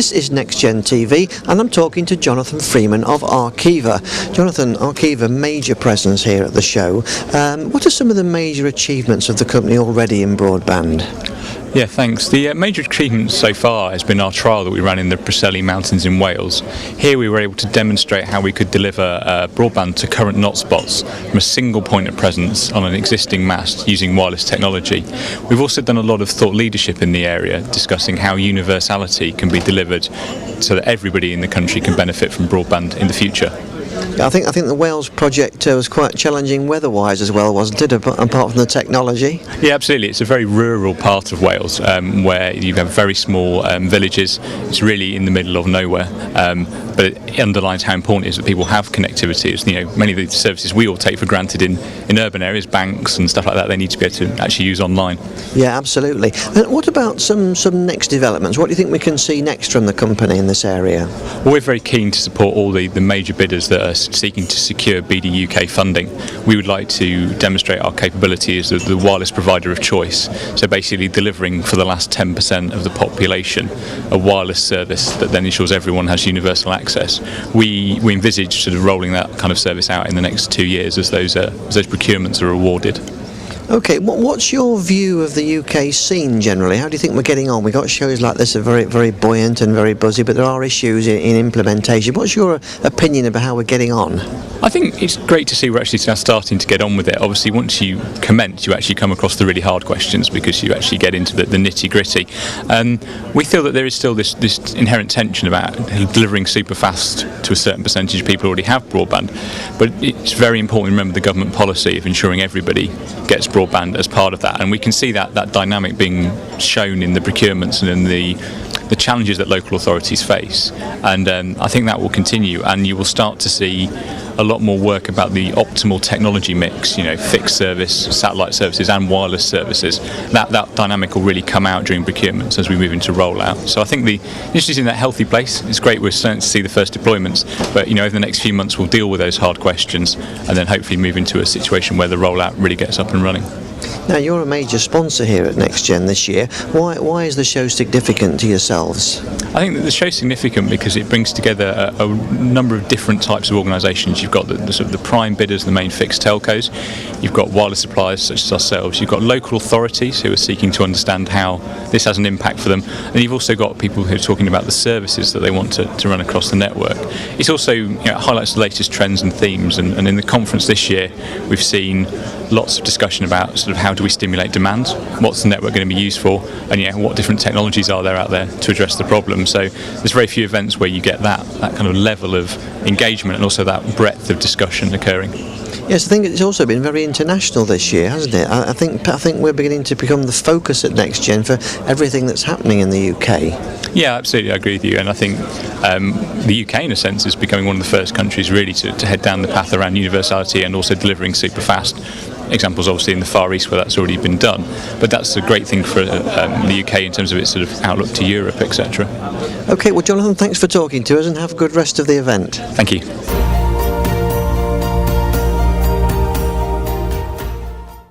This is NextGen TV, and I'm talking to Jonathan Freeman of Arqiva. Jonathan, Arqiva, major presence here at the show. What are some of the major achievements of the company already in broadband? Yeah, thanks. The major achievement so far has been our trial that we ran in the Preseli Mountains in Wales. Here we were able to demonstrate how we could deliver broadband to current NOT spots from a single point of presence on an existing mast using wireless technology. We've also done a lot of thought leadership in the area, discussing how universality can be delivered so that everybody in the country can benefit from broadband in the future. I think the Wales project was quite challenging weather-wise as well, wasn't it, apart from the technology? Yeah, absolutely. It's a very rural part of Wales where you have very small villages. It's really in the middle of nowhere, but it underlines how important it is that people have connectivity. It's, many of the services we all take for granted in urban areas, banks and stuff like that, they need to be able to actually use online. Yeah, absolutely. And what about some next developments? What do you think we can see next from the company in this area? Well, we're very keen to support all the major bidders that are seeking to secure BD UK funding. We would like to demonstrate our capability as the wireless provider of choice. So basically delivering for the last 10% of the population a wireless service that then ensures everyone has universal access. We envisage sort of rolling that kind of service out in the next 2 years as those procurements are awarded. Okay, what's your view of the UK scene generally? How do you think we're getting on? We've got shows like this are very, very buoyant and very buzzy, but there are issues in implementation. What's your opinion about how we're getting on? I think it's great to see we're actually now starting to get on with it. Obviously, once you commence, you actually come across the really hard questions because you actually get into the nitty-gritty. We feel that there is still this inherent tension about delivering super fast to a certain percentage of people who already have broadband, but it's very important to remember the government policy of ensuring everybody gets broadband as part of that, and we can see that dynamic being shown in the procurements and in the challenges that local authorities face, and I think that will continue, and you will start to see a lot more work about the optimal technology mix, fixed service, satellite services and wireless services. That dynamic will really come out during procurements as we move into rollout. So I think the industry's in that healthy place. It's great we're starting to see the first deployments, but over the next few months we'll deal with those hard questions and then hopefully move into a situation where the rollout really gets up and running. Now, you're a major sponsor here at NextGen this year. Why is the show significant to yourselves? I think that the show's significant because it brings together a number of different types of organisations. You've got the sort of the prime bidders, the main fixed telcos. You've got wireless suppliers such as ourselves. You've got local authorities who are seeking to understand how this has an impact for them. And you've also got people who are talking about the services that they want to run across the network. It also highlights the latest trends and themes. And in the conference this year, we've seen lots of discussion about sort of how do we stimulate demand, what's the network going to be used for, and what different technologies are there out there to address the problem. So there's very few events where you get that kind of level of engagement and also that breadth of discussion occurring. Yes, I think it's also been very international this year, hasn't it? I think we're beginning to become the focus at NextGen for everything that's happening in the UK. Yeah, absolutely, I agree with you, and I think the UK in a sense is becoming one of the first countries really to head down the path around universality and also delivering super fast. Examples obviously in the Far East where that's already been done, but that's a great thing for the UK in terms of its sort of outlook to Europe, etc. Okay, well Jonathan, thanks for talking to us and have a good rest of the event. Thank you.